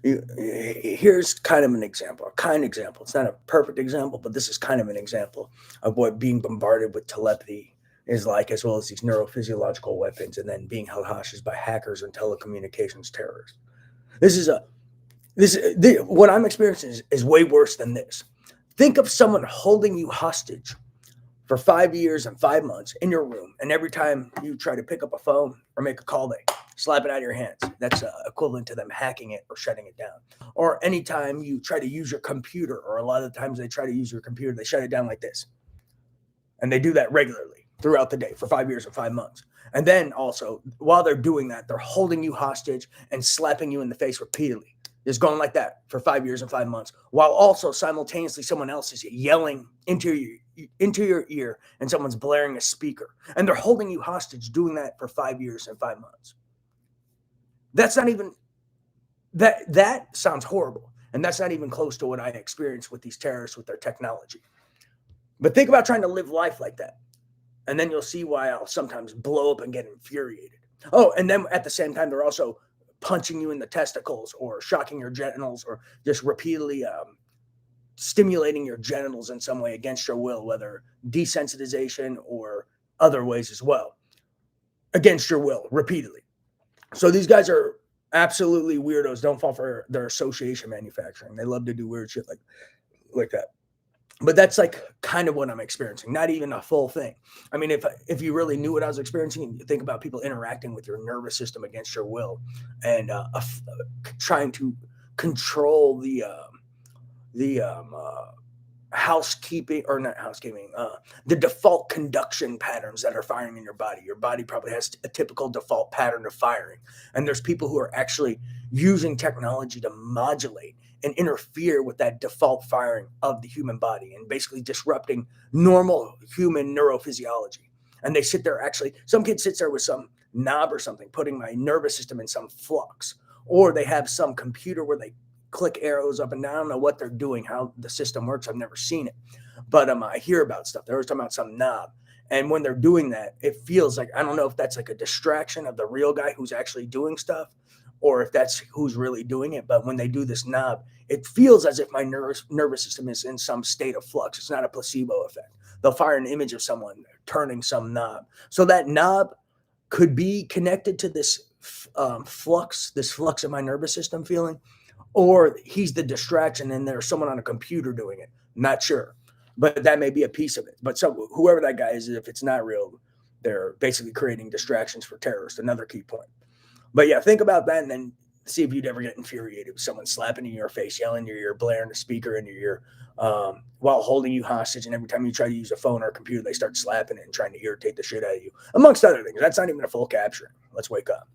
Here's kind of an example, a kind example. It's not a perfect example, but this is kind of an example of what being bombarded with telepathy is like, as well as these neurophysiological weapons, and then being held hostage by hackers and telecommunications terrorists. This is a what I'm experiencing is way worse than this. Think of someone holding you hostage for 5 years and 5 months in your room, and every time you try to pick up a phone or make a call, they slap it out of your hands. That's equivalent to them hacking it or shutting it down. Or anytime you try to use your computer, or a lot of the times they try to use your computer, they shut it down like this. And they do that regularly throughout the day for 5 years or 5 months. And then also, while they're doing that, they're holding you hostage and slapping you in the face repeatedly. Just going like that for 5 years and 5 months, while also simultaneously someone else is yelling into your ear, and someone's blaring a speaker, and they're holding you hostage doing that for 5 years and 5 months. That's not even that sounds horrible, and that's not even close to what I experienced with these terrorists with their technology. But think about trying to live life like that, and then you'll see why I'll sometimes blow up and get infuriated. Oh, and then at the same time, they're also punching you in the testicles or shocking your genitals, or just repeatedly stimulating your genitals in some way against your will, whether desensitization or other ways as well, against your will repeatedly. So these guys are absolutely weirdos. Don't fall for their association manufacturing. They love to do weird shit like that. But that's like kind of what I'm experiencing, not even a full thing. I mean, if you really knew what I was experiencing, you think about people interacting with your nervous system against your will, and trying to control the housekeeping, or not housekeeping, the default conduction patterns that are firing in your body. Your body probably has a typical default pattern of firing. And there's people who are actually using technology to modulate and interfere with that default firing of the human body, and basically disrupting normal human neurophysiology. And they sit there, actually, some kid sits there with some knob or something, putting my nervous system in some flux. Or they have some computer where they click arrows up and down. I don't know what they're doing, how the system works. I've never seen it. But I hear about stuff. They're always talking about some knob. And when they're doing that, it feels like, I don't know if that's like a distraction of the real guy who's actually doing stuff, or if that's who's really doing it. But when they do this knob, it feels as if my nervous system is in some state of flux. It's not a placebo effect. They'll fire an image of someone turning some knob. So that knob could be connected to this flux of my nervous system feeling, or he's the distraction and there's someone on a computer doing it. Not sure, but that may be a piece of it. But so whoever that guy is, if it's not real, they're basically creating distractions for terrorists. Another key point. But yeah, think about that, and then see if you'd ever get infuriated with someone slapping in your face, yelling in your ear, blaring a speaker in your ear, while holding you hostage. And every time you try to use a phone or a computer, they start slapping it and trying to irritate the shit out of you, amongst other things. That's not even a full capture. Let's wake up.